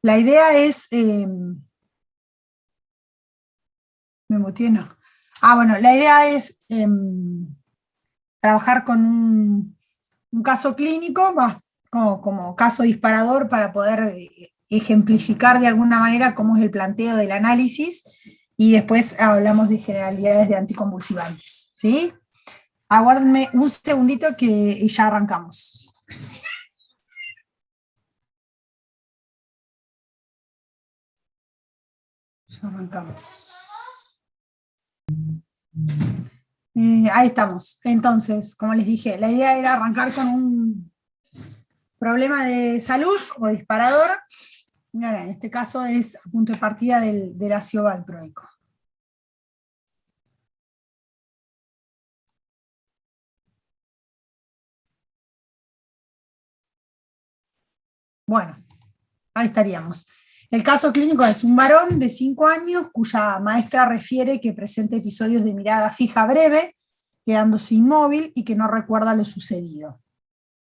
La idea es, me muteé, no. Bueno, la idea es trabajar con un caso clínico, como caso disparador para poder ejemplificar de alguna manera cómo es el planteo del análisis, y después hablamos de generalidades de anticonvulsivantes, ¿sí? Aguárdenme un segundito que ya arrancamos. Ya arrancamos. Ahí estamos. Entonces, como les dije, la idea era arrancar con un problema de salud como disparador. Y ahora, en este caso es a punto de partida del ácido valproico. Bueno, ahí estaríamos. El caso clínico es un varón de 5 años cuya maestra refiere que presenta episodios de mirada fija breve, quedándose inmóvil y que no recuerda lo sucedido.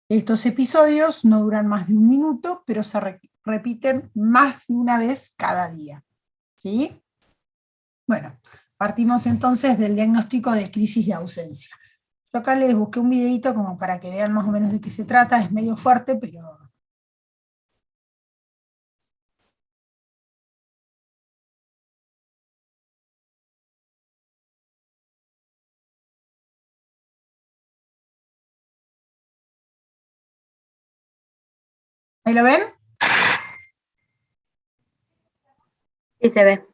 Estos episodios no duran más de un minuto, pero se repiten más de una vez cada día. ¿Sí? Bueno, partimos entonces del diagnóstico de crisis de ausencia. Yo acá les busqué un videito como para que vean más o menos de qué se trata, es medio fuerte, pero... ¿Ahí lo ven? Sí, se ve.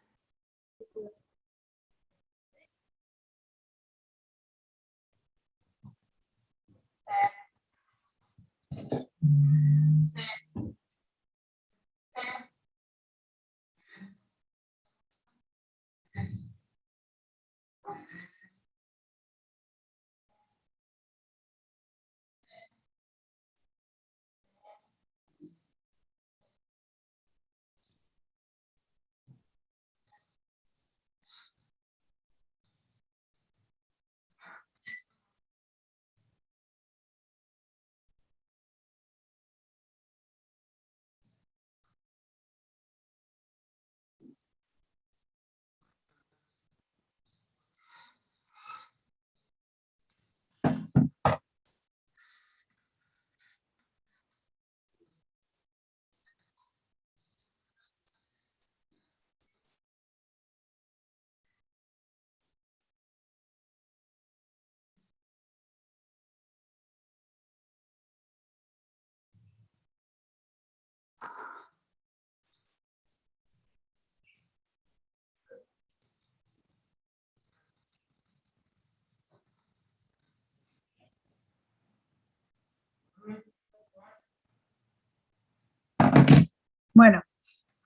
Bueno,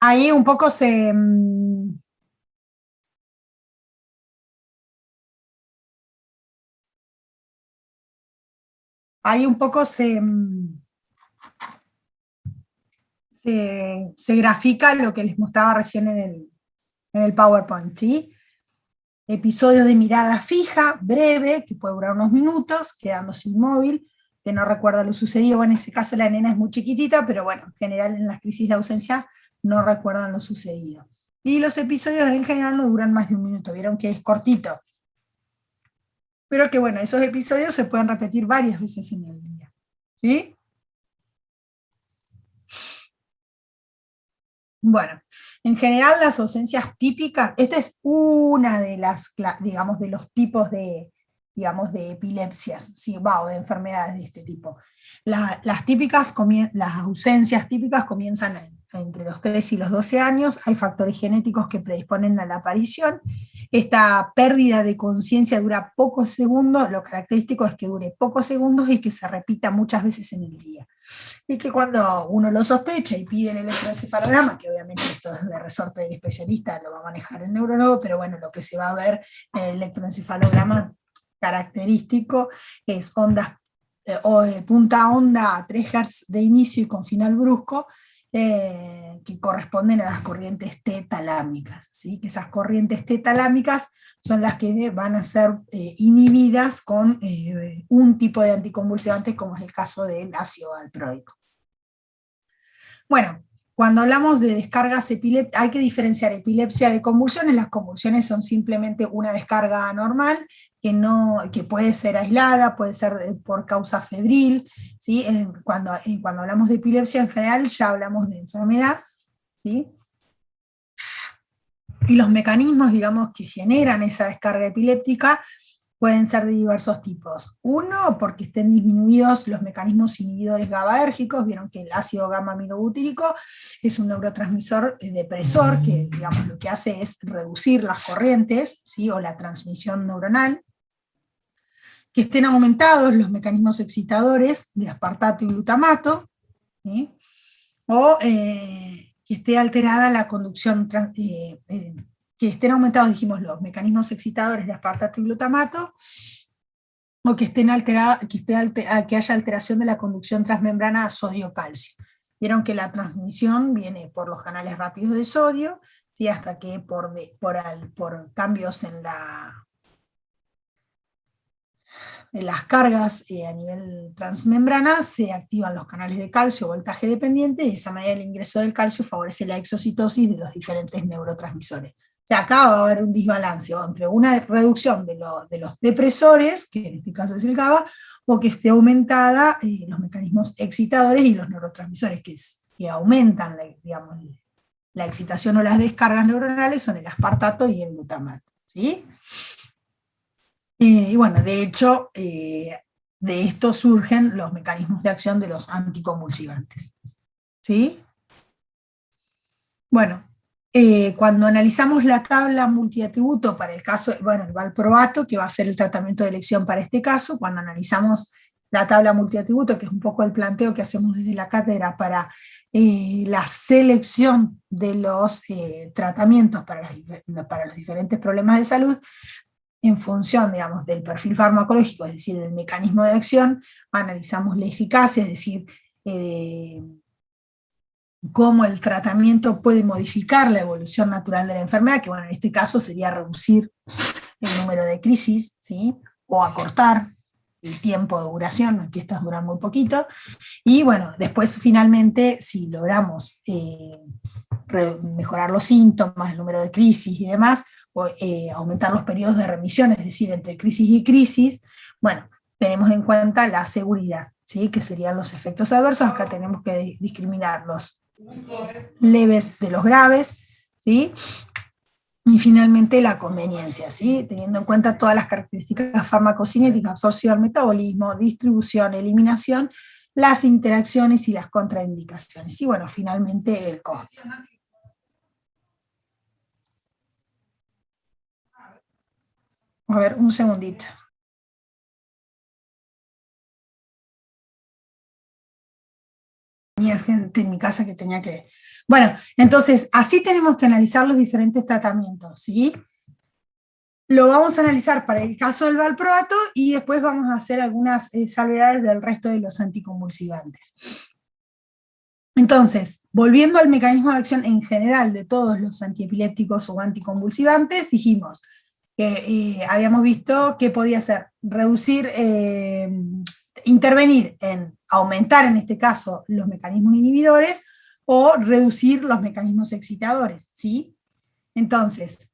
ahí un poco se... ahí un poco se grafica lo que les mostraba recién en el PowerPoint, ¿sí? Episodios de mirada fija, breve, que puede durar unos minutos, quedándose inmóvil, que no recuerda lo sucedido. Bueno, en ese caso la nena es muy chiquitita, pero bueno, en general en las crisis de ausencia no recuerdan lo sucedido. Y los episodios en general no duran más de un minuto, vieron que es cortito. Pero que bueno, esos episodios se pueden repetir varias veces en el día. ¿Sí? Bueno, en general las ausencias típicas, esta es una de las, digamos, de los tipos de, digamos, de epilepsias, ¿sí? O de enfermedades de este tipo. Las típicas, las ausencias típicas comienzan entre los 3 y los 12 años, hay factores genéticos que predisponen a la aparición. Esta pérdida de conciencia dura pocos segundos, lo característico es que dure pocos segundos y que se repita muchas veces en el día. Y que cuando uno lo sospecha y pide el electroencefalograma, que obviamente esto es de resorte del especialista, lo va a manejar el neurólogo, pero bueno, lo que se va a ver en el electroencefalograma característico es ondas, punta onda a 3 Hz de inicio y con final brusco, que corresponden a las corrientes T talámicas, ¿sí? Que esas corrientes T talámicas son las que van a ser inhibidas con un tipo de anticonvulsivante, como es el caso del ácido valproico. Bueno, cuando hablamos de descargas epilépticas, hay que diferenciar epilepsia de convulsiones. Las convulsiones son simplemente una descarga anormal, que puede ser aislada, puede ser por causa febril, ¿sí? Cuando hablamos de epilepsia en general ya hablamos de enfermedad, ¿sí? Y los mecanismos, digamos, que generan esa descarga epiléptica pueden ser de diversos tipos. Uno, porque estén disminuidos los mecanismos inhibidores GABAérgicos. Vieron que el ácido gamma-aminobutírico es un neurotransmisor depresor, que digamos, lo que hace es reducir las corrientes, ¿sí? O la transmisión neuronal. Que estén aumentados los mecanismos excitadores de aspartato y glutamato, ¿sí? O que esté alterada la conducción, que estén aumentados, dijimos, los mecanismos excitadores de aspartato y glutamato, o que que haya alteración de la conducción transmembrana sodio-calcio. Vieron que la transmisión viene por los canales rápidos de sodio, ¿sí? Hasta que por cambios en las cargas a nivel transmembrana se activan los canales de calcio, voltaje dependiente, y de esa manera el ingreso del calcio favorece la exocitosis de los diferentes neurotransmisores. O sea, acá va a haber un desbalance entre una reducción de los depresores, que en este caso es el GABA, o que esté aumentada los mecanismos excitadores y los neurotransmisores que aumentan digamos, la excitación o las descargas neuronales son el aspartato y el glutamato, ¿sí? Y bueno, de hecho, de esto surgen los mecanismos de acción de los anticonvulsivantes. ¿Sí? Bueno, cuando analizamos la tabla multiatributo para el caso, el valproato, que va a ser el tratamiento de elección para este caso, cuando analizamos la tabla multiatributo, que es un poco el planteo que hacemos desde la cátedra para la selección de los tratamientos para los diferentes problemas de salud, en función, digamos, del perfil farmacológico, es decir, del mecanismo de acción, analizamos la eficacia, es decir, cómo el tratamiento puede modificar la evolución natural de la enfermedad, que bueno, en este caso sería reducir el número de crisis, ¿sí? O acortar el tiempo de duración, que estas duran muy poquito, y bueno, después finalmente, si logramos mejorar los síntomas, el número de crisis y demás, o aumentar los periodos de remisión, es decir, entre crisis y crisis, bueno, tenemos en cuenta la seguridad, ¿sí? Que serían los efectos adversos. Acá tenemos que discriminar los leves de los graves, ¿sí? Y finalmente la conveniencia, ¿sí? Teniendo en cuenta todas las características farmacocinéticas, absorción, metabolismo, distribución, eliminación, las interacciones y las contraindicaciones. Y bueno, finalmente el costo. A ver, un segundito. Tenía gente en mi casa que tenía que... Bueno, entonces, así tenemos que analizar los diferentes tratamientos, ¿sí? Lo vamos a analizar para el caso del valproato y después vamos a hacer algunas salvedades del resto de los anticonvulsivantes. Entonces, volviendo al mecanismo de acción en general de todos los antiepilépticos o anticonvulsivantes, dijimos que habíamos visto que podía ser reducir, intervenir en aumentar en este caso los mecanismos inhibidores o reducir los mecanismos excitadores, ¿sí? Entonces,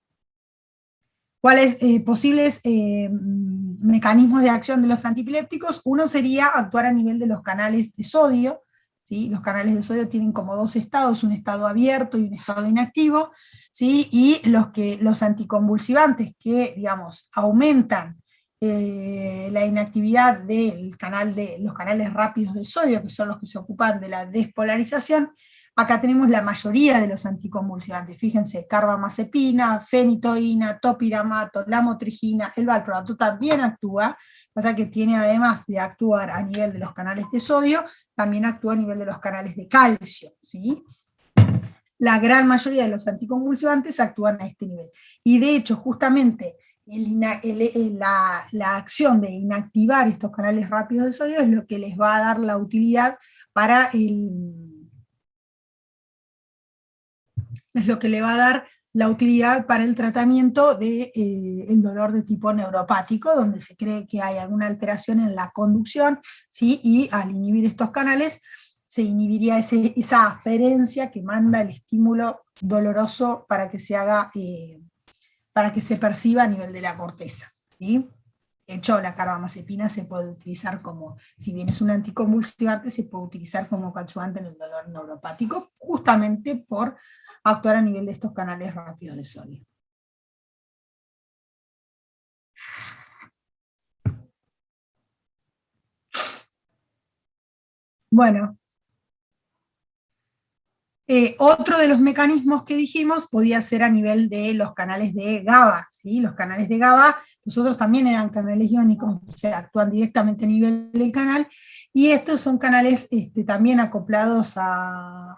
¿cuáles posibles mecanismos de acción de los antiepilépticos? Uno sería actuar a nivel de los canales de sodio, ¿sí? Los canales de sodio tienen como dos estados, un estado abierto y un estado inactivo, ¿sí? Y los anticonvulsivantes que, digamos, aumentan la inactividad los canales rápidos de sodio, que son los que se ocupan de la despolarización. Acá tenemos la mayoría de los anticonvulsivantes, fíjense, carbamazepina, fenitoína, topiramato, lamotrigina, el valproato también actúa, pasa que tiene, además de actuar a nivel de los canales de sodio, también actúa a nivel de los canales de calcio, ¿sí? La gran mayoría de los anticonvulsivantes actúan a este nivel. Y de hecho, justamente, la acción de inactivar estos canales rápidos de sodio es lo que les va a dar la utilidad para el tratamiento del dolor de tipo neuropático, donde se cree que hay alguna alteración en la conducción, ¿sí? Y al inhibir estos canales se inhibiría esa aferencia que manda el estímulo doloroso para que se haga, para que se perciba a nivel de la corteza, ¿sí? De hecho, la carbamazepina se puede utilizar como, si bien es un anticonvulsivante, se puede utilizar como coadyuvante en el dolor neuropático, justamente por actuar a nivel de estos canales rápidos de sodio. Bueno, otro de los mecanismos que dijimos podía ser a nivel de los canales de GABA, ¿sí? Los canales de GABA, nosotros también eran canales iónicos, o sea, actúan directamente a nivel del canal, y estos son canales también acoplados a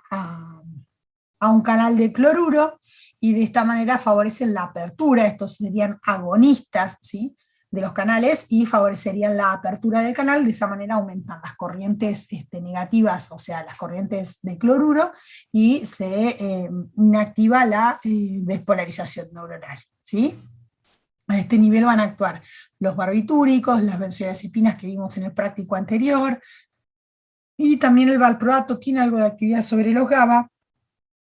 un canal de cloruro, y de esta manera favorecen la apertura, estos serían agonistas, ¿sí?, de los canales, y favorecerían la apertura del canal, de esa manera aumentan las corrientes negativas, o sea, las corrientes de cloruro, y se inactiva la despolarización neuronal, ¿sí? A este nivel van a actuar los barbitúricos, las benzodiazepinas que vimos en el práctico anterior, y también el valproato tiene algo de actividad sobre los GABA,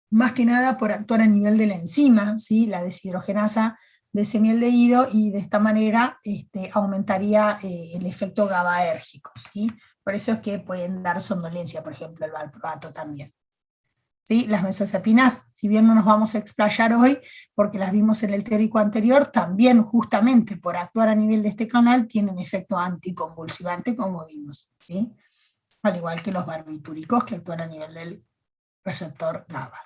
más que nada por actuar a nivel de la enzima, ¿sí?, la deshidrogenasa de semialdehído, y de esta manera aumentaría el efecto GABAérgico, ¿sí? Por eso es que pueden dar somnolencia, por ejemplo, el valproato también. ¿Sí? Las benzodiazepinas, si bien no nos vamos a explayar hoy, porque las vimos en el teórico anterior, también justamente por actuar a nivel de este canal tienen efecto anticonvulsivante, como vimos, ¿sí?, al igual que los barbitúricos que actúan a nivel del receptor GABA.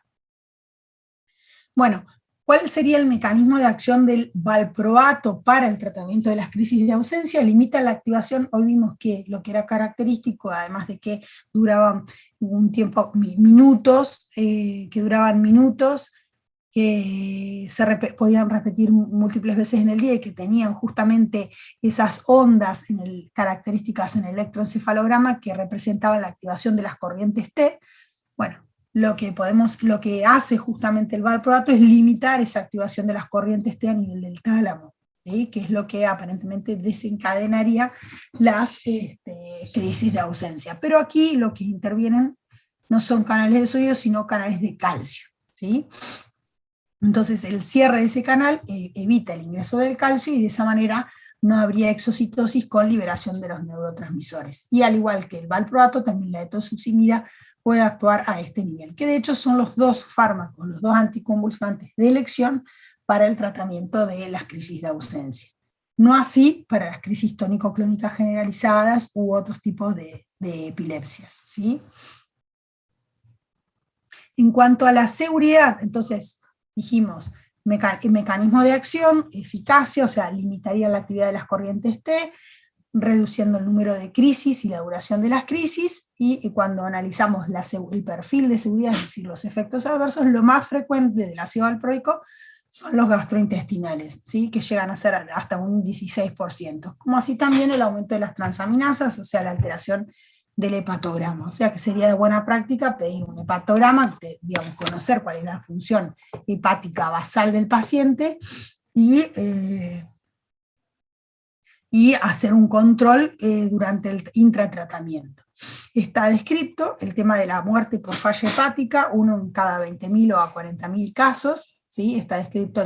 Bueno, ¿cuál sería el mecanismo de acción del valproato para el tratamiento de las crisis de ausencia? Limita la activación, hoy vimos que lo que era característico, además de que duraban un tiempo, minutos, que duraban minutos, que podían repetir múltiples veces en el día, y que tenían justamente esas ondas características en el electroencefalograma que representaban la activación de las corrientes T. Bueno, lo que hace justamente el valproato es limitar esa activación de las corrientes T a nivel del tálamo, ¿sí?, que es lo que aparentemente desencadenaría las crisis de ausencia. Pero aquí lo que intervienen no son canales de sodio, sino canales de calcio, ¿sí? Entonces el cierre de ese canal evita el ingreso del calcio, y de esa manera no habría exocitosis con liberación de los neurotransmisores. Y al igual que el valproato, también la etosuximida puede actuar a este nivel, que de hecho son los dos fármacos, los dos anticonvulsivantes de elección para el tratamiento de las crisis de ausencia. No así para las crisis tónico-clónicas generalizadas u otros tipos de epilepsias, ¿sí? En cuanto a la seguridad, entonces dijimos, mecanismo de acción, eficacia, o sea, limitaría la actividad de las corrientes T, reduciendo el número de crisis y la duración de las crisis, y cuando analizamos el perfil de seguridad, es decir, los efectos adversos, lo más frecuente del ácido valproico son los gastrointestinales, ¿sí?, que llegan a ser hasta un 16%, como así también el aumento de las transaminasas, o sea, la alteración del hepatograma, o sea que sería de buena práctica pedir un hepatograma, digamos, conocer cuál es la función hepática basal del paciente, y hacer un control durante el intratratamiento. Está descrito el tema de la muerte por falla hepática, uno en cada 20.000 o a 40.000 casos, ¿sí? Está descrito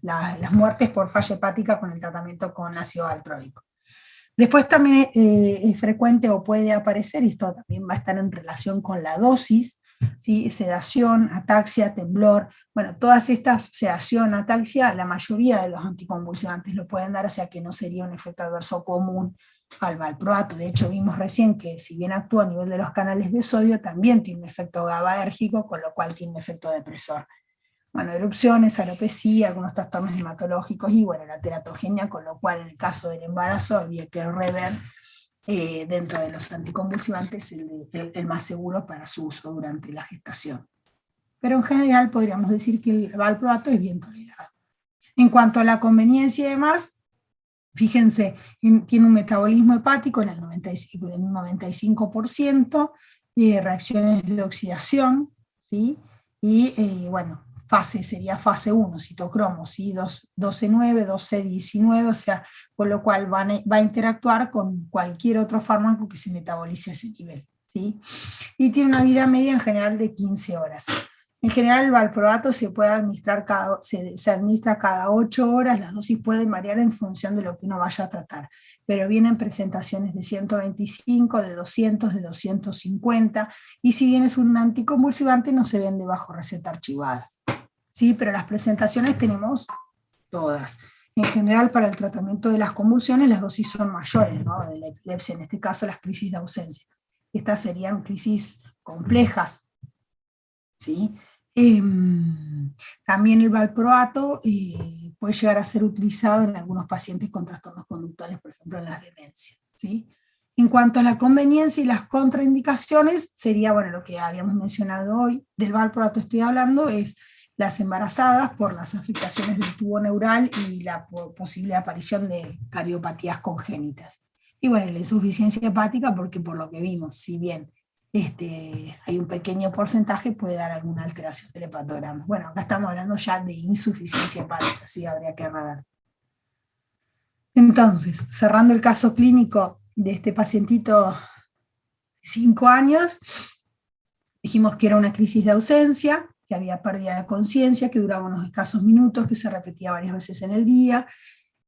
las muertes por falla hepática con el tratamiento con ácido valproico. Después también es frecuente o puede aparecer, y esto también va a estar en relación con la dosis, ¿sí?, sedación, ataxia, temblor. Bueno, todas estas, sedación, ataxia, la mayoría de los anticonvulsivantes lo pueden dar, o sea que no sería un efecto adverso común al valproato. De hecho, vimos recién que si bien actúa a nivel de los canales de sodio, también tiene un efecto GABAérgico, con lo cual tiene un efecto depresor. Bueno, erupciones, alopecia, algunos trastornos hematológicos, y bueno, la teratogenia, con lo cual en el caso del embarazo había que rever dentro de los anticonvulsivantes el más seguro para su uso durante la gestación. Pero en general podríamos decir que el valproato es bien tolerado. En cuanto a la conveniencia y demás, fíjense, tiene un metabolismo hepático en el 95%, reacciones de oxidación, ¿sí?, y bueno, sería fase 1, citocromo, ¿sí?, 12,9, 12,19, o sea, con lo cual va a interactuar con cualquier otro fármaco que se metabolice a ese nivel, ¿sí? Y tiene una vida media en general de 15 horas. En general el valproato se administra cada 8 horas, las dosis pueden variar en función de lo que uno vaya a tratar, pero vienen presentaciones de 125, de 200, de 250, y si bien es un anticonvulsivante no se vende bajo receta archivada, ¿sí? Pero las presentaciones tenemos todas. En general, para el tratamiento de las convulsiones, las dosis son mayores, ¿no? De la epilepsia, en este caso las crisis de ausencia. Estas serían crisis complejas, ¿sí? También el valproato puede llegar a ser utilizado en algunos pacientes con trastornos conductuales, por ejemplo en las demencias, ¿sí? En cuanto a la conveniencia y las contraindicaciones, sería, bueno, lo que habíamos mencionado hoy, del valproato estoy hablando, es las embarazadas por las afectaciones del tubo neural y la posible aparición de cardiopatías congénitas. Y bueno, la insuficiencia hepática, porque por lo que vimos, si bien hay un pequeño porcentaje, puede dar alguna alteración del hepatograma. Bueno, acá estamos hablando ya de insuficiencia hepática, así habría que radar. Entonces, cerrando el caso clínico de este pacientito de 5 años, dijimos que era una crisis de ausencia, que había pérdida de conciencia, que duraba unos escasos minutos, que se repetía varias veces en el día,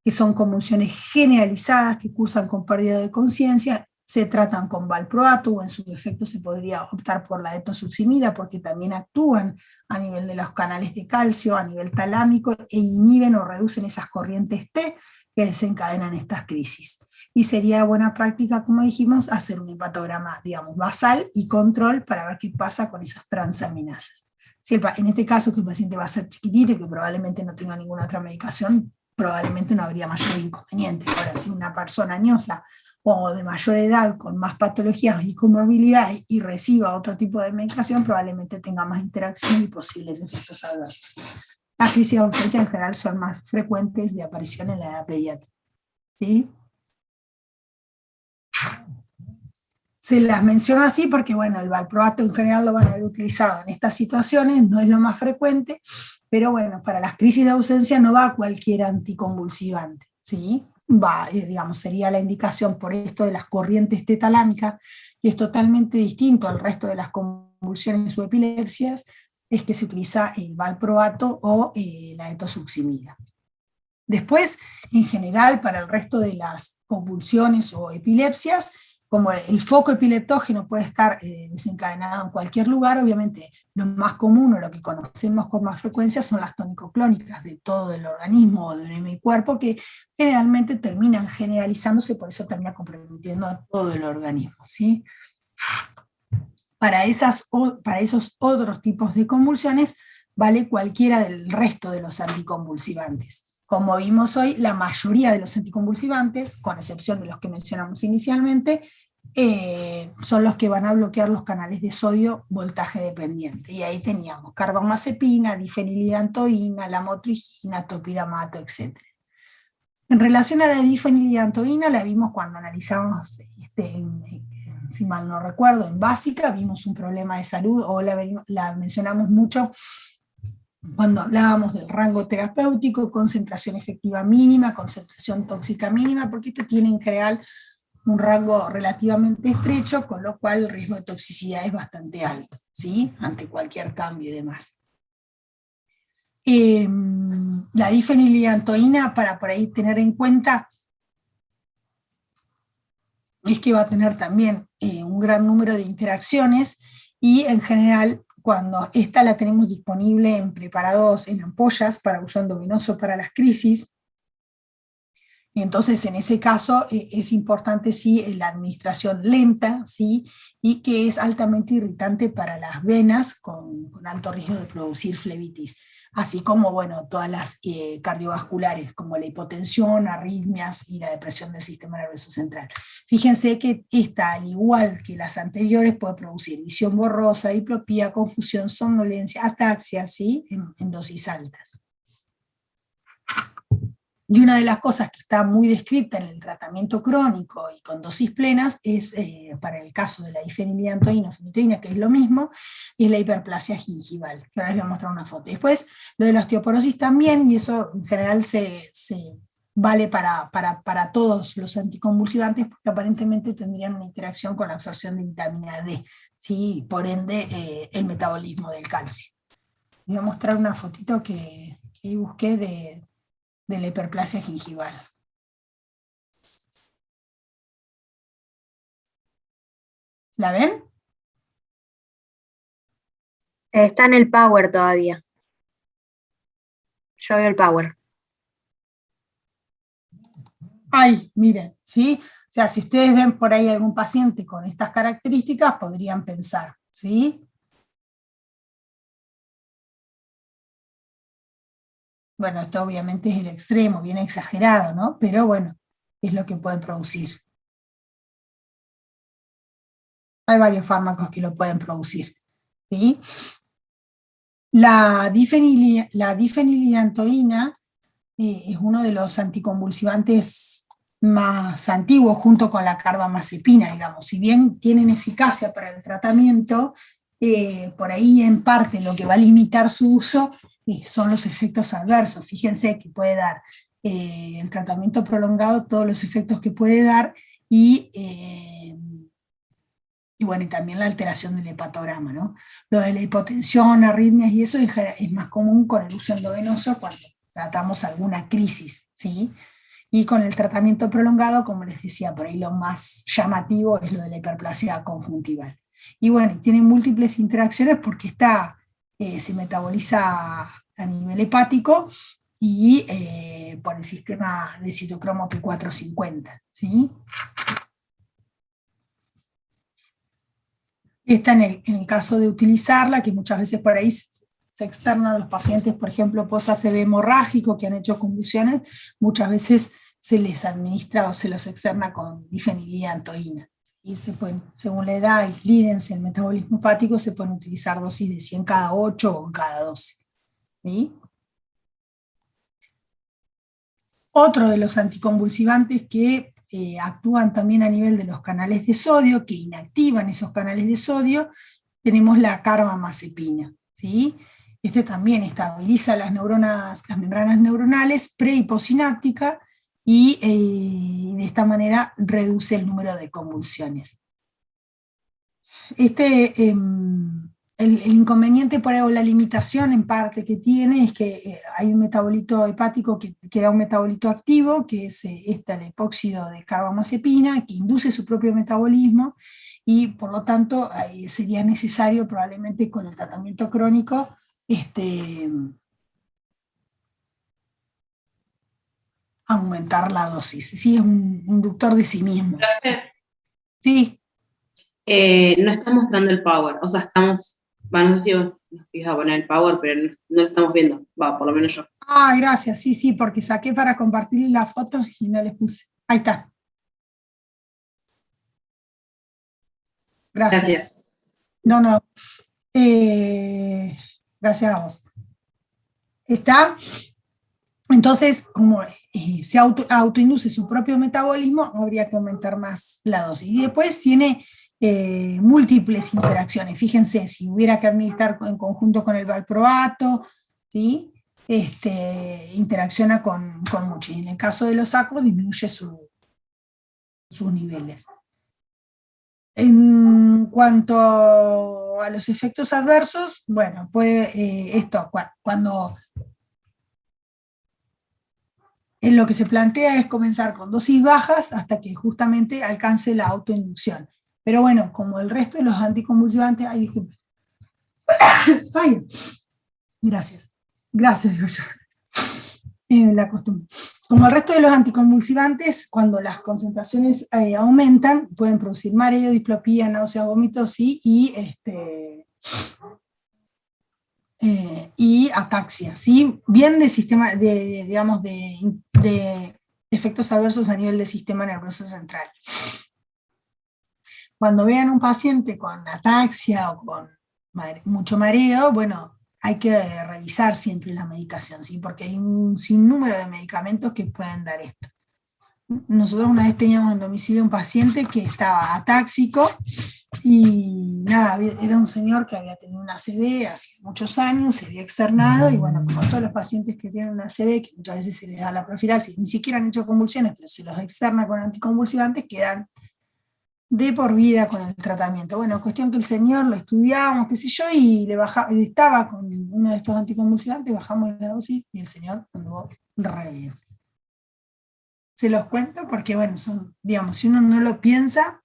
que son convulsiones generalizadas que cursan con pérdida de conciencia, se tratan con valproato, o en su defecto se podría optar por la etosuximida, porque también actúan a nivel de los canales de calcio, a nivel talámico, e inhiben o reducen esas corrientes T que desencadenan estas crisis. Y sería buena práctica, como dijimos, hacer un hepatograma, digamos, basal y control para ver qué pasa con esas transaminasas. Si en este caso que el paciente va a ser chiquitito y que probablemente no tenga ninguna otra medicación, probablemente no habría mayor inconveniente. Ahora, si una persona añosa o de mayor edad con más patologías y comorbilidades y reciba otro tipo de medicación, probablemente tenga más interacciones y posibles efectos adversos. Las crisis de ausencia en general son más frecuentes de aparición en la edad pediátrica, ¿sí? Se las menciono así porque, bueno, el valproato en general lo van a ver utilizado en estas situaciones, no es lo más frecuente, pero bueno, para las crisis de ausencia no va cualquier anticonvulsivante, ¿sí? Va, digamos, sería la indicación por esto de las corrientes tetalámicas, que es totalmente distinto al resto de las convulsiones o epilepsias, es que se utiliza el valproato o la etosuximida. Después, en general, para el resto de las convulsiones o epilepsias, como el foco epileptógeno puede estar desencadenado en cualquier lugar, obviamente lo más común o lo que conocemos con más frecuencia son las tónico-clónicas de todo el organismo o de mi cuerpo, que generalmente terminan generalizándose, por eso termina comprometiendo a todo el organismo, ¿sí? Para esos otros tipos de convulsiones vale cualquiera del resto de los anticonvulsivantes. Como vimos hoy, la mayoría de los anticonvulsivantes, con excepción de los que mencionamos inicialmente, son los que van a bloquear los canales de sodio voltaje dependiente. Y ahí teníamos carbamazepina, difenilidantoína, lamotrigina, topiramato, etc. En relación a la difenilidantoína, la vimos cuando analizamos, si mal no recuerdo, en básica, vimos un problema de salud, o la mencionamos mucho cuando hablábamos del rango terapéutico, concentración efectiva mínima, concentración tóxica mínima, porque esto tiene en general un rango relativamente estrecho, con lo cual el riesgo de toxicidad es bastante alto, ¿sí? Ante cualquier cambio y demás. La difenilidantoína, para por ahí tener en cuenta, es que va a tener también un gran número de interacciones, y en general cuando esta la tenemos disponible en preparados en ampollas para uso endovenoso para las crisis, y entonces en ese caso es importante sí la administración lenta, ¿sí? Y que es altamente irritante para las venas con alto riesgo de producir flebitis, así como bueno, todas las cardiovasculares como la hipotensión, arritmias y la depresión del sistema nervioso central. Fíjense que esta, al igual que las anteriores, puede producir visión borrosa, diplopía, confusión, somnolencia, ataxia, ¿sí? en dosis altas. Y una de las cosas que está muy descrita en el tratamiento crónico y con dosis plenas es, para el caso de la difenilidantoína o fenitoína, que es lo mismo, es la hiperplasia gingival, que ahora les voy a mostrar una foto. Después, lo de la osteoporosis también, y eso en general se vale para todos los anticonvulsivantes, porque aparentemente tendrían una interacción con la absorción de vitamina D, ¿sí? Y por ende el metabolismo del calcio. Voy a mostrar una fotito que busqué de la hiperplasia gingival. ¿La ven? Está en el Power todavía. Yo veo el Power. Ay, miren, ¿sí? O sea, si ustedes ven por ahí algún paciente con estas características, podrían pensar, ¿sí? Bueno, esto obviamente es el extremo, bien exagerado, ¿no? Pero bueno, es lo que puede producir. Hay varios fármacos que lo pueden producir, ¿sí? La difenilidantoína es uno de los anticonvulsivantes más antiguos junto con la carbamazepina, digamos. Si bien tienen eficacia para el tratamiento, por ahí en parte lo que va a limitar su uso son los efectos adversos. Fíjense que puede dar el tratamiento prolongado, todos los efectos que puede dar, y bueno, y también la alteración del hepatograma, ¿no? Lo de la hipotensión, arritmias y eso es más común con el uso endovenoso cuando tratamos alguna crisis, ¿sí? Y con el tratamiento prolongado, como les decía, por ahí lo más llamativo es lo de la hiperplasia conjuntival. Y bueno, tiene múltiples interacciones porque se metaboliza a nivel hepático y por el sistema de citocromo P450, ¿sí? Está en el caso de utilizarla, que muchas veces por ahí se externan los pacientes, por ejemplo, post-ACV hemorrágico, que han hecho convulsiones, muchas veces se les administra o se los externa con difenilidantoína. Y según la edad, el clearance, el metabolismo hepático, se pueden utilizar dosis de 100 cada 8 o cada 12. ¿Sí? Otro de los anticonvulsivantes que actúan también a nivel de los canales de sodio, que inactivan esos canales de sodio, tenemos la carbamazepina, ¿sí? Este también estabiliza las membranas neuronales pre- y postsináptica y de esta manera reduce el número de convulsiones. El inconveniente por ahí, o la limitación en parte que tiene es que hay un metabolito hepático que da un metabolito activo, que es el epóxido de carbamazepina, que induce su propio metabolismo, y por lo tanto sería necesario probablemente con el tratamiento crónico aumentar la dosis. Sí, es un inductor de sí mismo. Sí. No está mostrando el power, o sea, estamos, bueno, no sé si vos nos fijas a poner el power, pero no lo estamos viendo, va, por lo menos yo. Ah, gracias, sí, porque saqué para compartir la foto y no les puse. Ahí está. Gracias. Gracias. No. Gracias a vos. Está. Entonces, como se autoinduce su propio metabolismo, habría que aumentar más la dosis. Y después tiene múltiples interacciones. Fíjense, si hubiera que administrar en conjunto con el valproato, ¿sí? Interacciona con mucho. Y en el caso de los sacos, disminuye sus niveles. En cuanto a los efectos adversos, bueno, cuando lo que se plantea es comenzar con dosis bajas hasta que justamente alcance la autoinducción. Pero bueno, como el resto de los anticonvulsivantes, ay, disculpen. Ay, gracias, digo yo. La costumbre. Como el resto de los anticonvulsivantes, cuando las concentraciones aumentan, pueden producir mareo, diplopía, náusea, vómitos y ataxia, ¿sí? Bien de sistema, digamos, de efectos adversos a nivel del sistema nervioso central. Cuando vean un paciente con ataxia o con mucho mareo, bueno, hay que revisar siempre la medicación, ¿sí? Porque hay un sinnúmero de medicamentos que pueden dar esto. Nosotros una vez teníamos en domicilio un paciente que estaba atáxico Y nada, era un señor que había tenido una ACV hace muchos años, se había externado, y bueno, como todos los pacientes que tienen una ACV, que muchas veces se les da la profilaxis, ni siquiera han hecho convulsiones, pero se los externa con anticonvulsivantes, quedan de por vida con el tratamiento. Bueno, cuestión que el señor lo estudiábamos, qué sé yo, y estaba con uno de estos anticonvulsivantes, bajamos la dosis, y el señor anduvo re bien. Se los cuento porque, bueno, son, digamos, si uno no lo piensa,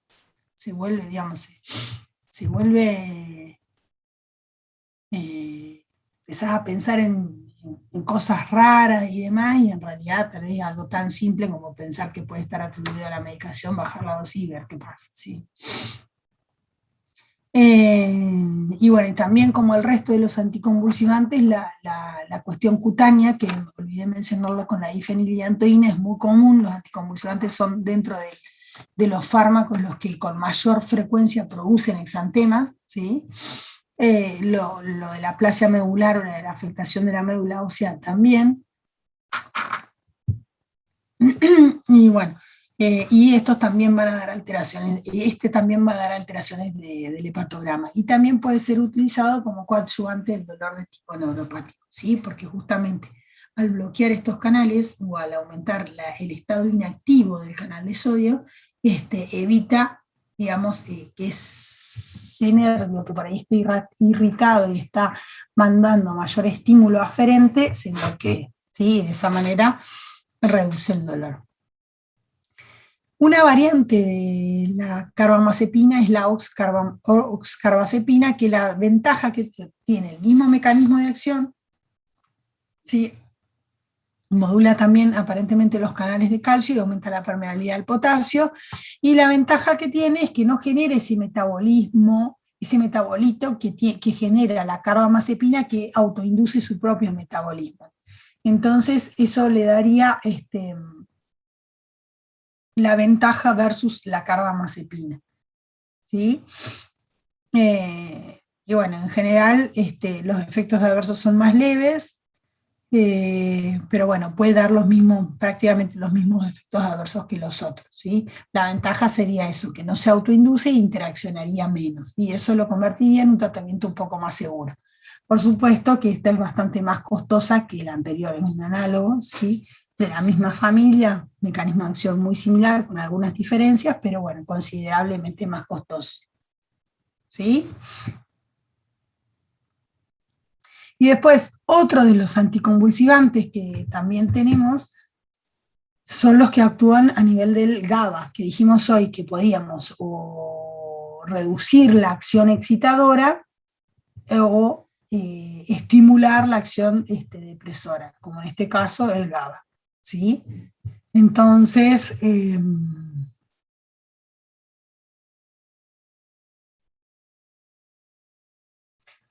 se vuelve, digamos, se vuelve, empezás a pensar en cosas raras y demás, y en realidad tal vez algo tan simple como pensar que puede estar atribuido a la medicación, bajar la dosis y ver qué pasa, ¿sí? Y bueno, y también como el resto de los anticonvulsivantes, la cuestión cutánea, que olvidé mencionarlo con la difenilidantoína, es muy común. Los anticonvulsivantes son dentro de los fármacos los que con mayor frecuencia producen exantemas, ¿sí? Lo de la aplasia medular o de la afectación de la médula ósea también. Y bueno, y estos también van a dar alteraciones, este también va a dar alteraciones del hepatograma, y también puede ser utilizado como coadyuvante del dolor de tipo neuropático, ¿sí? Porque justamente al bloquear estos canales o al aumentar el estado inactivo del canal de sodio, evita, digamos, que ese nervio que por ahí está irritado y está mandando mayor estímulo aferente se bloquee, ¿sí? De esa manera reduce el dolor. Una variante de la carbamazepina es la oxcarbazepina, que la ventaja que tiene el mismo mecanismo de acción, ¿sí? Modula también aparentemente los canales de calcio y aumenta la permeabilidad al potasio, y la ventaja que tiene es que no genera ese metabolismo, ese metabolito que genera la carbamazepina, que autoinduce su propio metabolismo. Entonces eso le daría la ventaja versus la carbamazepina, ¿sí? Y bueno, en general los efectos adversos son más leves, pero bueno, puede dar prácticamente los mismos efectos adversos que los otros, ¿sí? La ventaja sería eso, que no se autoinduce e interaccionaría menos, y eso lo convertiría en un tratamiento un poco más seguro. Por supuesto que esta es bastante más costosa que la anterior, es un análogo, ¿sí? De la misma familia, mecanismo de acción muy similar, con algunas diferencias, pero bueno, considerablemente más costoso, ¿sí? Y después, otro de los anticonvulsivantes que también tenemos son los que actúan a nivel del GABA, que dijimos hoy que podíamos o reducir la acción excitadora o estimular la acción depresora, como en este caso el GABA, ¿sí? Entonces,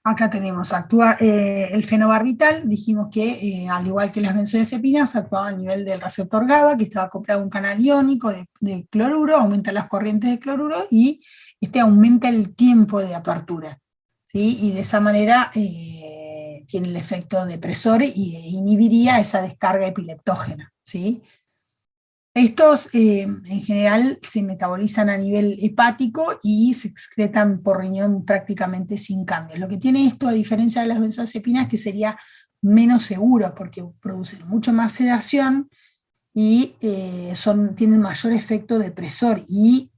acá tenemos, actúa el fenobarbital, dijimos que al igual que las benzodiazepinas, actuaba a nivel del receptor GABA, que estaba acoplado a un canal iónico de cloruro, aumenta las corrientes de cloruro y aumenta el tiempo de apertura, ¿sí? Y de esa manera tiene el efecto depresor y inhibiría esa descarga epileptógena, ¿sí? Estos en general se metabolizan a nivel hepático y se excretan por riñón prácticamente sin cambios. Lo que tiene esto, a diferencia de las benzodiazepinas, es que sería menos seguro porque producen mucho más sedación y tienen mayor efecto depresor y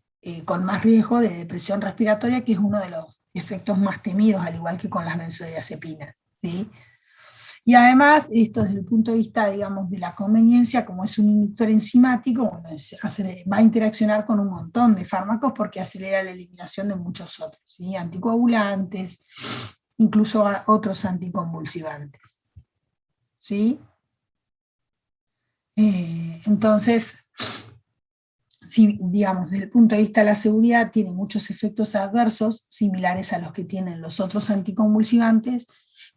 con más riesgo de depresión respiratoria, que es uno de los efectos más temidos, al igual que con las benzodiazepinas, ¿sí? Y además, esto desde el punto de vista, digamos, de la conveniencia, como es un inductor enzimático, bueno, va a interaccionar con un montón de fármacos porque acelera la eliminación de muchos otros, ¿sí? Anticoagulantes, incluso a otros anticonvulsivantes, ¿sí? Entonces, si, digamos, desde el punto de vista de la seguridad, tiene muchos efectos adversos similares a los que tienen los otros anticonvulsivantes,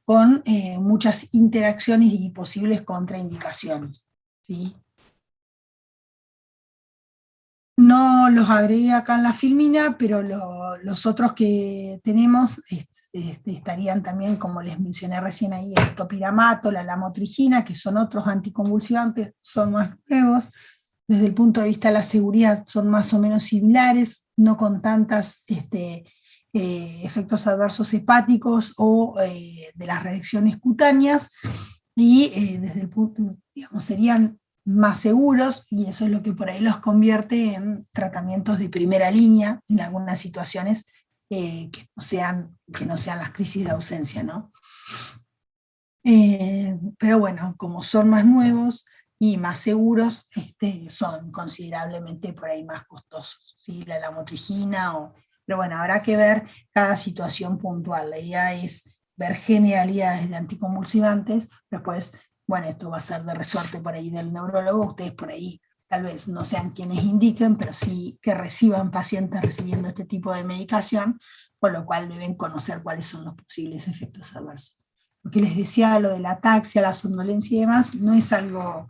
con muchas interacciones y posibles contraindicaciones, ¿sí? No los agregué acá en la filmina, pero los otros que tenemos estarían también, como les mencioné recién ahí, el topiramato, la lamotrigina, que son otros anticonvulsivantes, son más nuevos. Desde el punto de vista de la seguridad son más o menos similares, no con tantos efectos adversos hepáticos o de las reacciones cutáneas, y desde el punto, digamos, serían más seguros, y eso es lo que por ahí los convierte en tratamientos de primera línea en algunas situaciones que no sean las crisis de ausencia, ¿no? Pero bueno, como son más nuevos y más seguros, son considerablemente por ahí más costosos, ¿sí? La lamotrigina, pero bueno, habrá que ver cada situación puntual. La idea es ver generalidades de anticonvulsivantes, después, bueno, esto va a ser de resorte por ahí del neurólogo, ustedes por ahí tal vez no sean quienes indiquen, pero sí que reciban pacientes recibiendo este tipo de medicación, por lo cual deben conocer cuáles son los posibles efectos adversos. Lo que les decía, lo de la ataxia, la somnolencia y demás, no es algo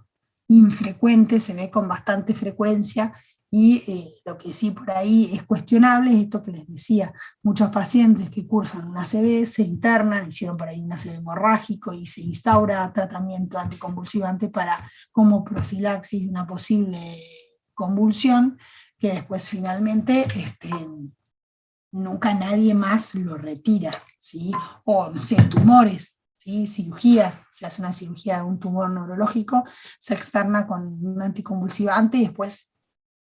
infrecuente, se ve con bastante frecuencia, y lo que sí por ahí es cuestionable es esto que les decía, muchos pacientes que cursan una ACV se internan, hicieron por ahí un ACV hemorrágico y se instaura tratamiento anticonvulsivante como profilaxis de una posible convulsión, que después finalmente nunca nadie más lo retira, ¿sí? O no sé, tumores, ¿sí? Cirugías, se hace una cirugía de un tumor neurológico, se externa con un anticonvulsivante y después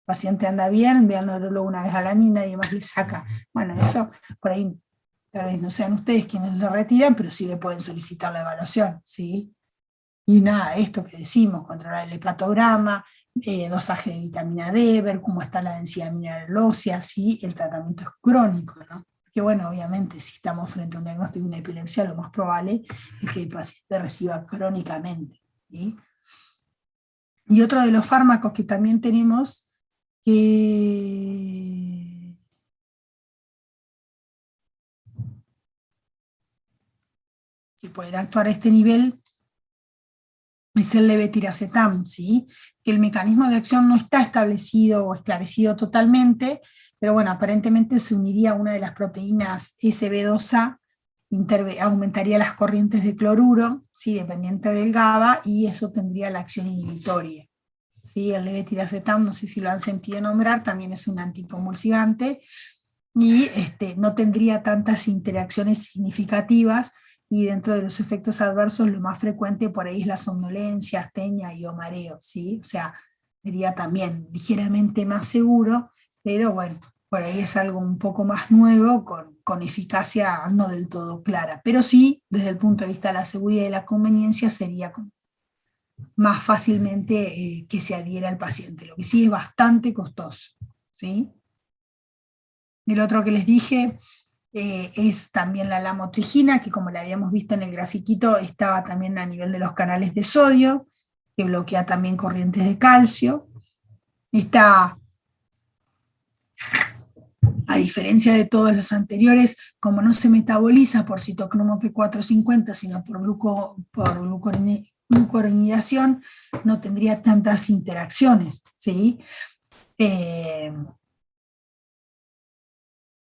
el paciente anda bien, ve al neurólogo una vez al año y nadie más le saca. Bueno, eso por ahí tal vez no sean ustedes quienes lo retiran, pero sí le pueden solicitar la evaluación, ¿sí? Y nada, esto que decimos, controlar el hepatograma, dosaje de vitamina D, ver cómo está la densidad mineral ósea, si el tratamiento es crónico, ¿no? Porque bueno, obviamente si estamos frente a un diagnóstico de una epilepsia, lo más probable es que el paciente reciba crónicamente, ¿sí? Y otro de los fármacos que también tenemos que pueden actuar a este nivel es el levetiracetam, ¿sí? Que el mecanismo de acción no está establecido o esclarecido totalmente, pero bueno, aparentemente se uniría a una de las proteínas SB2A, aumentaría las corrientes de cloruro, ¿sí? Dependiente del GABA, y eso tendría la acción inhibitoria. ¿Sí? El levetiracetam, no sé si lo han sentido nombrar, también es un anticonvulsivante, y no tendría tantas interacciones significativas, y dentro de los efectos adversos lo más frecuente por ahí es la somnolencia, astenia y o mareo, ¿sí? O sea, sería también ligeramente más seguro, pero bueno, por ahí es algo un poco más nuevo, con eficacia no del todo clara, pero sí, desde el punto de vista de la seguridad y la conveniencia, sería más fácilmente que se adhiera al paciente, lo que sí es bastante costoso, ¿sí? El otro que les dije es también la lamotrigina, que como la habíamos visto en el grafiquito, estaba también a nivel de los canales de sodio, que bloquea también corrientes de calcio. Está, a diferencia de todos los anteriores, como no se metaboliza por citocromo P450, sino por glucuronidación, no tendría tantas interacciones, ¿sí?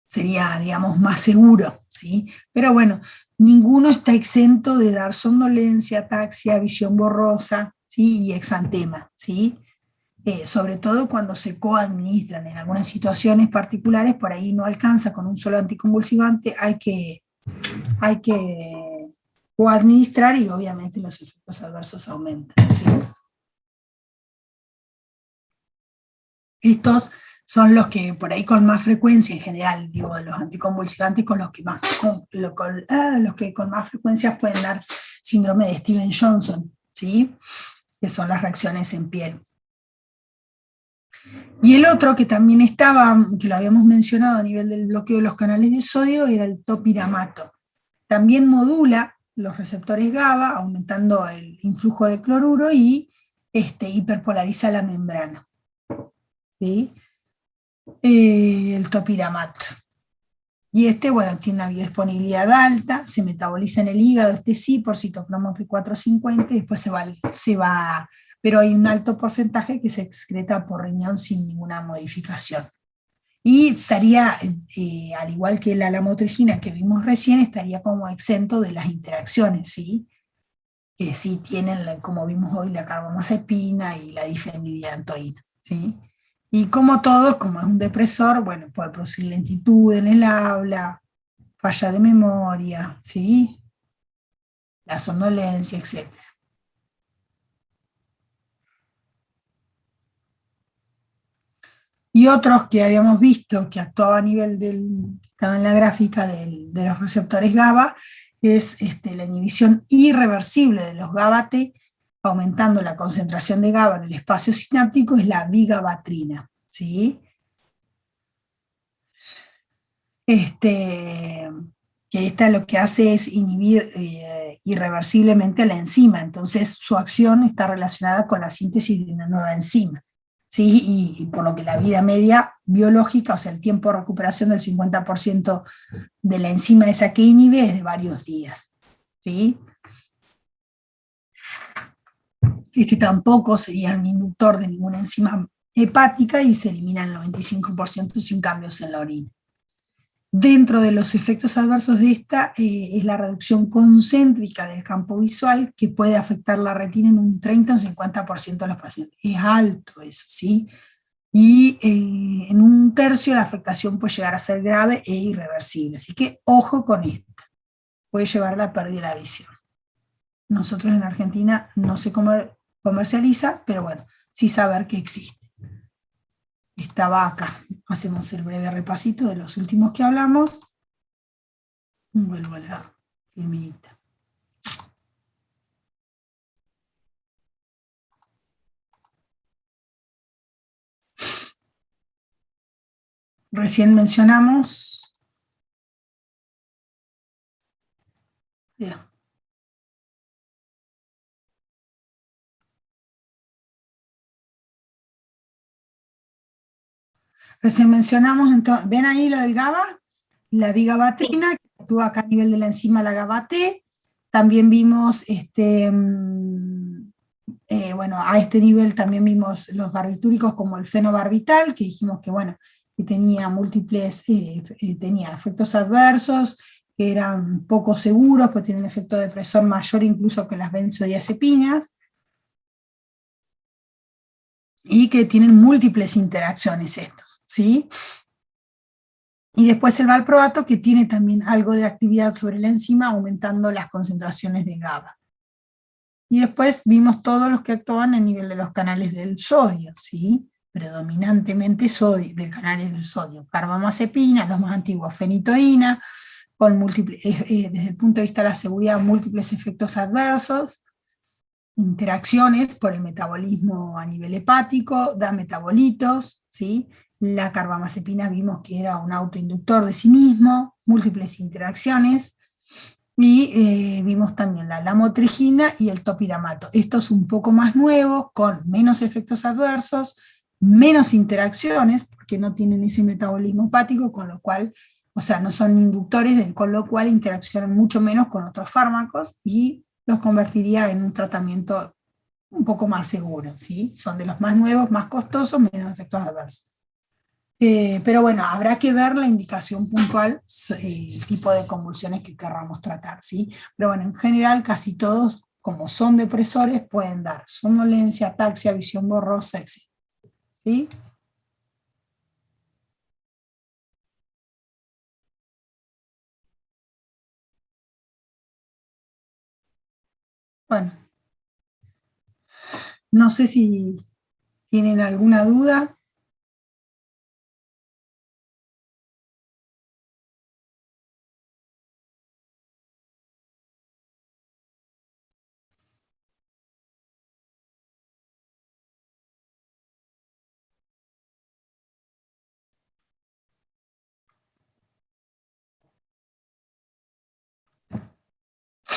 Sería, digamos, más seguro, ¿sí? Pero bueno, ninguno está exento de dar somnolencia, ataxia, visión borrosa, ¿sí? Y exantema, ¿sí? Sobre todo cuando se coadministran en algunas situaciones particulares, por ahí no alcanza con un solo anticonvulsivante, hay que coadministrar y obviamente los efectos adversos aumentan, ¿sí? Estos son los que por ahí con más frecuencia en general, digo, de los anticonvulsivantes, con los que los que con más frecuencia pueden dar síndrome de Stevens-Johnson, ¿sí? Que son las reacciones en piel. Y el otro que también estaba, que lo habíamos mencionado a nivel del bloqueo de los canales de sodio, era el topiramato. También modula los receptores GABA, aumentando el influjo de cloruro, y hiperpolariza la membrana, ¿sí? El topiramato. Y bueno, tiene una biodisponibilidad alta, se metaboliza en el hígado, sí, por citocromo P450, y después pero hay un alto porcentaje que se excreta por riñón sin ninguna modificación. Y estaría, al igual que la lamotrigina que vimos recién, estaría como exento de las interacciones, ¿sí? Que sí tienen, como vimos hoy, la carbamazepina y la difenidriantoína, ¿sí? Y como todo, como es un depresor, bueno, puede producir lentitud en el habla, falla de memoria, ¿sí? La somnolencia, etc. Y otros que habíamos visto que actuaba a nivel del, estaba en la gráfica de los receptores GABA, es la inhibición irreversible de los GABA-T, aumentando la concentración de GABA en el espacio sináptico, es la vigabatrina, ¿sí? Que esta lo que hace es inhibir irreversiblemente la enzima, entonces su acción está relacionada con la síntesis de una nueva enzima, ¿sí? Y por lo que la vida media biológica, o sea, el tiempo de recuperación del 50% de la enzima esa que inhibe es de varios días, ¿sí? Tampoco sería un inductor de ninguna enzima hepática y se elimina el 95% sin cambios en la orina. Dentro de los efectos adversos de esta es la reducción concéntrica del campo visual que puede afectar la retina en un 30 o 50% de los pacientes. Es alto eso, ¿sí? Y en un tercio la afectación puede llegar a ser grave e irreversible. Así que ojo con esta, puede llevar a la pérdida de la visión. Nosotros en Argentina no se comercializa, pero bueno, sí saber que existe. Estaba acá. Hacemos el breve repasito de los últimos que hablamos. Vuelvo a la filminita. Recién mencionamos, yeah. Recién mencionamos, entonces, ¿ven ahí lo del GABA? La vigabatrina, que actúa acá a nivel de la enzima la GABA-T. También vimos, bueno, a este nivel también vimos los barbitúricos como el fenobarbital, que dijimos que, bueno, que tenía múltiples, tenía efectos adversos, que eran poco seguros, pues tiene un efecto depresor mayor incluso que las benzodiazepinas, y que tienen múltiples interacciones estos, ¿sí? Y después el valproato, que tiene también algo de actividad sobre la enzima, aumentando las concentraciones de GABA. Y después vimos todos los que actúan a nivel de los canales del sodio, ¿sí? Predominantemente sodio, de canales del sodio. Carbamazepina, los más antiguos, fenitoína, con múltiples, desde el punto de vista de la seguridad, múltiples efectos adversos, interacciones por el metabolismo a nivel hepático, da metabolitos, ¿sí? La carbamazepina vimos que era un autoinductor de sí mismo, múltiples interacciones, y vimos también la lamotrigina y el topiramato. Estos un poco más nuevos, con menos efectos adversos, menos interacciones, porque no tienen ese metabolismo hepático, con lo cual, o sea, no son inductores, con lo cual interaccionan mucho menos con otros fármacos y los convertiría en un tratamiento un poco más seguro, ¿sí? Son de los más nuevos, más costosos, menos efectos adversos. Pero bueno, habrá que ver la indicación puntual, el tipo de convulsiones que querramos tratar, ¿sí? Pero bueno, en general casi todos, como son depresores, pueden dar somnolencia, ataxia, visión borrosa, etc. ¿Sí? Bueno, no sé si tienen alguna duda.